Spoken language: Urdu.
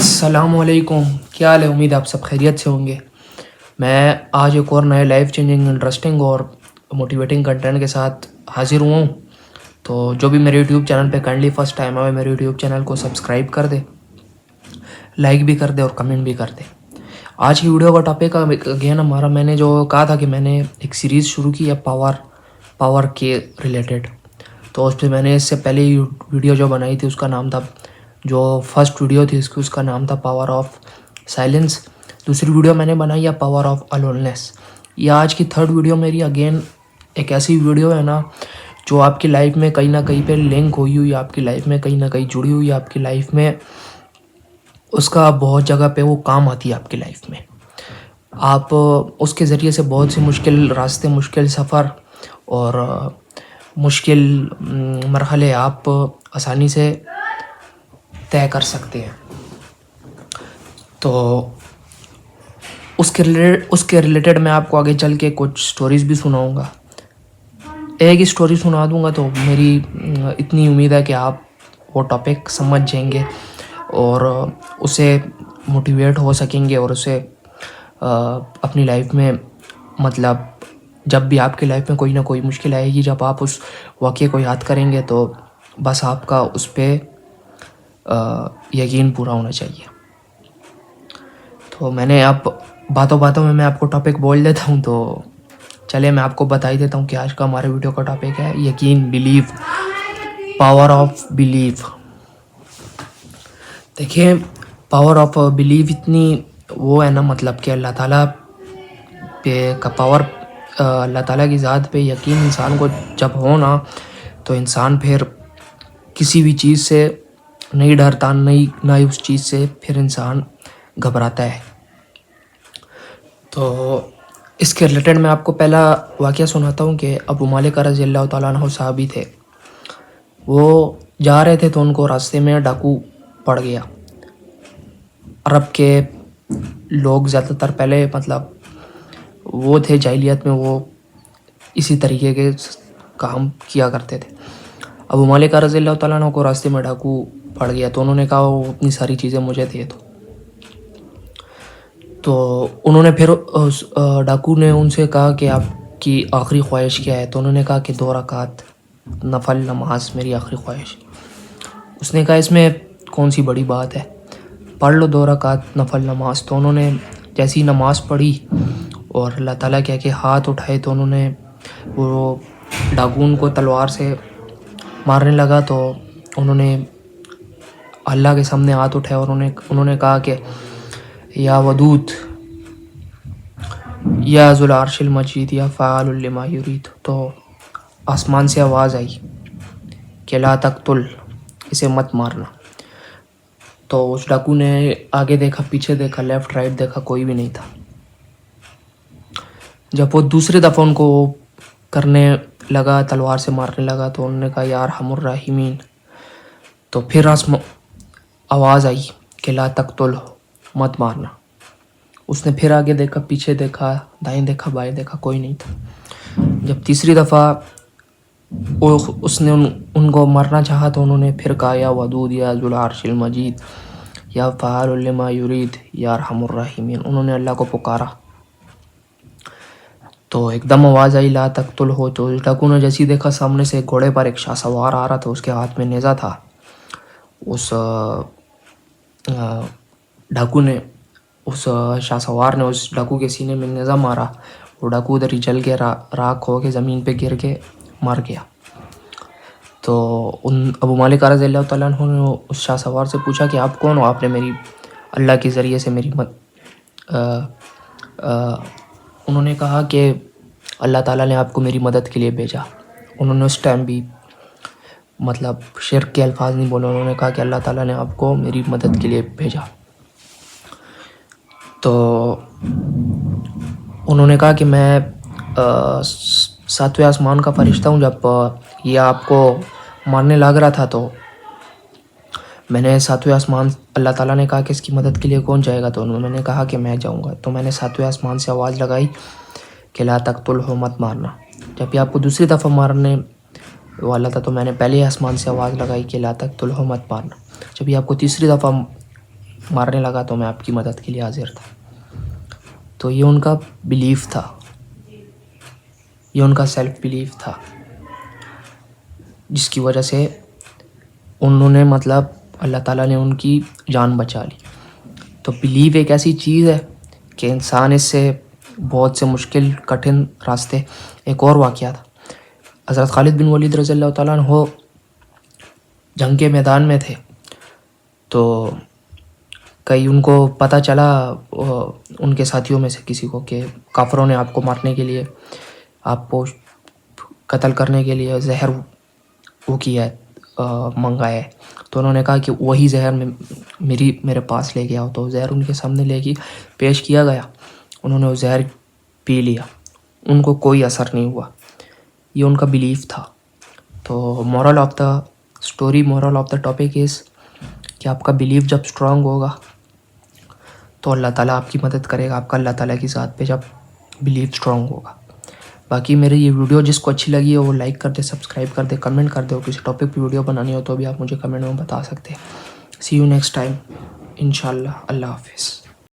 السلام علیکم، کیا حال ہے؟ امید آپ سب خیریت سے ہوں گے۔ میں آج ایک اور نئے لائف چینجنگ انٹرسٹنگ اور موٹیویٹنگ کنٹینٹ کے ساتھ حاضر ہوا ہوں۔ تو جو بھی میرے یوٹیوب چینل پہ کائنڈلی فرسٹ ٹائم آئے میرے یوٹیوب چینل کو سبسکرائب کر دے، لائک بھی کر دے اور کمنٹ بھی کر دے۔ آج کی ویڈیو کا ٹاپک اگین ہمارا، میں نے جو کہا تھا کہ میں نے ایک سیریز شروع کی ہے پاور کے ریلیٹڈ، تو اس پہ میں نے اس سے پہلے ویڈیو جو بنائی تھی اس کا نام تھا، جو فرسٹ ویڈیو تھی اس کا نام تھا پاور آف سائلنس۔ دوسری ویڈیو میں نے بنائی ہے پاور آف الوننس۔ یہ آج کی تھرڈ ویڈیو میری اگین ایک ایسی ویڈیو ہے نا جو آپ کی لائف میں کہیں نہ کہیں پہ لنک ہوئی آپ کی لائف میں کہیں نہ کہیں جڑی ہوئی آپ کی لائف میں، اس کا بہت جگہ پہ وہ کام آتی ہے آپ کی لائف میں۔ آپ اس کے ذریعے سے بہت سی مشکل راستے، مشکل سفر اور مشکل مرحلے آپ آسانی سے طے کر سکتے ہیں۔ تو اس کے ریلیٹڈ میں آپ کو آگے چل کے کچھ سٹوریز بھی سناؤں گا۔ ایک ہی سٹوری سنا دوں گا تو میری اتنی امید ہے کہ آپ وہ ٹاپک سمجھ جائیں گے اور اسے موٹیویٹ ہو سکیں گے، اور اسے اپنی لائف میں، مطلب جب بھی آپ کی لائف میں کوئی نہ کوئی مشکل آئے گی، جب آپ اس واقعے کو یاد کریں گے تو بس آپ کا اس پہ یقین پورا ہونا چاہیے۔ تو میں نے اب باتوں میں آپ کو ٹاپک بول دیتا ہوں، تو چلے میں آپ کو بتا ہی دیتا ہوں کہ آج کا ہمارے ویڈیو کا ٹاپک ہے یقین، بلیو، پاور آف بلیو۔ دیکھیں، پاور آف بلیو اتنی وہ ہے نا، مطلب کہ اللہ تعالیٰ پہ کا پاور، اللہ تعالیٰ کی ذات پہ یقین انسان کو جب ہو نا تو انسان پھر کسی بھی چیز سے نہیں ڈرتا، نہ ہی اس چیز سے پھر انسان گھبراتا ہے۔ تو اس کے ریلیٹڈ میں آپ کو پہلا واقعہ سناتا ہوں کہ ابو مالک رضی اللہ تعالیٰ عنہ صحابی تھے۔ وہ جا رہے تھے تو ان کو راستے میں ڈاکو پڑ گیا۔ عرب کے لوگ زیادہ تر پہلے، مطلب وہ تھے جاہلیت میں، وہ اسی طریقے کے کام کیا کرتے تھے۔ ابو مالک رضی اللہ تعالیٰ عنہ کو راستے میں ڈاکو پڑ گیا تو انہوں نے کہا وہ اپنی ساری چیزیں مجھے دے دو۔ تو انہوں نے پھر ڈاکو نے ان سے کہا کہ آپ کی آخری خواہش کیا ہے؟ تو انہوں نے کہا کہ 2 رکعت نفل نماز میری آخری خواہش۔ اس نے کہا اس میں کون سی بڑی بات ہے، پڑھ لو 2 رکعت نفل نماز۔ تو انہوں نے جیسی نماز پڑھی اور اللہ تعالیٰ کہہ کے ہاتھ اٹھائے تو انہوں نے وہ ڈاکو کو تلوار سے مارنے لگا، تو انہوں نے اللہ کے سامنے ہاتھ اٹھائے اور انہوں نے کہا کہ یا ودود، یا ذو العرش المجید، یا فعال لما یرید۔ تو آسمان سے آواز آئی کہ لا تقتل، اسے مت مارنا۔ تو اس ڈاکو نے آگے دیکھا، پیچھے دیکھا، لیفٹ رائٹ دیکھا، کوئی بھی نہیں تھا۔ جب وہ دوسری دفعہ ان کو کرنے لگا، تلوار سے مارنے لگا، تو انہوں نے کہا یا ارحم الراحمین۔ تو پھر آواز آئی کہ لا تقتل، مت مارنا۔ اس نے پھر آگے دیکھا، پیچھے دیکھا، دائیں دیکھا، بائیں دیکھا، کوئی نہیں تھا۔ جب تیسری دفعہ اس نے ان کو مرنا چاہا تو انہوں نے پھر کہا یا ودود، یا ذو العرش المجید، یا فعال لما یرید، یا ارحم الراحمین۔ انہوں نے اللہ کو پکارا تو ایک دم آواز آئی لا تقتل ہو۔ تو ڈاکو نے جیسی دیکھا سامنے سے گھوڑے پر ایک شاہ سوار آ رہا تھا، اس کے ہاتھ میں نیزہ تھا۔ اس ڈاکو نے، اس شاہ سوار نے اس ڈاکو کے سینے میں نیزہ مارا، وہ ڈاکو ادھر ہی جل کے راکھ ہو کے زمین پہ گر کے مر گیا۔ تو ابو مالک رضی اللہ تعالیٰ عنہ نے اس شاہ سوار سے پوچھا کہ آپ کون ہو؟ آپ نے میری اللہ کے ذریعے سے میری انہوں نے کہا کہ اللہ تعالیٰ نے آپ کو میری مدد کے لیے بھیجا۔ انہوں نے اس ٹائم بھی مطلب شرک کے الفاظ نہیں بولے، انہوں نے کہا کہ اللہ تعالیٰ نے آپ کو میری مدد کے لیے بھیجا۔ تو انہوں نے کہا کہ میں 7ویں آسمان کا فرشتہ ہوں۔ جب یہ آپ کو مارنے لگ رہا تھا تو میں نے 7ویں آسمان، اللہ تعالیٰ نے کہا کہ اس کی مدد کے لیے کون جائے گا؟ تو انہوں نے کہا کہ میں جاؤں گا۔ تو میں نے 7ویں آسمان سے آواز لگائی کہ لا تقتل ہو، مت مارنا۔ جب یہ آپ کو دوسری دفعہ مارنے والا تھا تو میں نے پہلے آسمان سے آواز لگائی کہ لا تقتل ہو، مت مارنا۔ جب یہ آپ کو تیسری دفعہ مارنے لگا تو میں آپ کی مدد کے لیے حاضر تھا. تو یہ ان کا بلیف تھا, یہ ان کا سیلف بلیف تھا, جس کی وجہ سے انہوں نے مطلب اللہ تعالیٰ نے ان کی جان بچا لی. تو بلیو ایک ایسی چیز ہے کہ انسان اس سے بہت سے مشکل کٹھن راستے. ایک اور واقعہ تھا, حضرت خالد بن ولید رضی اللہ تعالیٰ عنہ جنگ کے میدان میں تھے. تو کئی ان کو پتہ چلا ان کے ساتھیوں میں سے کسی کو کہ کافروں نے آپ کو مارنے کے لیے, آپ کو قتل کرنے کے لیے زہر وہ کیا ہے, منگایا ہے. تو انہوں نے کہا کہ وہی زہر میرے پاس لے کے آؤ. تو زہر ان کے سامنے لے کے پیش کیا گیا. انہوں نے وہ زہر پی لیا, ان کو کوئی اثر نہیں ہوا. یہ ان کا بلیف تھا. تو moral of the story, moral of the topic is کہ آپ کا بلیف جب اسٹرانگ ہوگا تو اللہ تعالیٰ آپ کی مدد کرے گا, آپ کا اللہ تعالیٰ کی ذات پہ جب بلیف اسٹرانگ ہوگا. باقی میری یہ ویڈیو جس کو اچھی لگی ہے وہ لائک کر دے, سبسکرائب کر دے, کمنٹ کر دے. اور کسی ٹاپک پہ ویڈیو بنانی ہو تو بھی آپ مجھے کمنٹ میں بتا سکتے ہیں. سی یو نیکسٹ ٹائم انشاءاللہ. اللہ حافظ.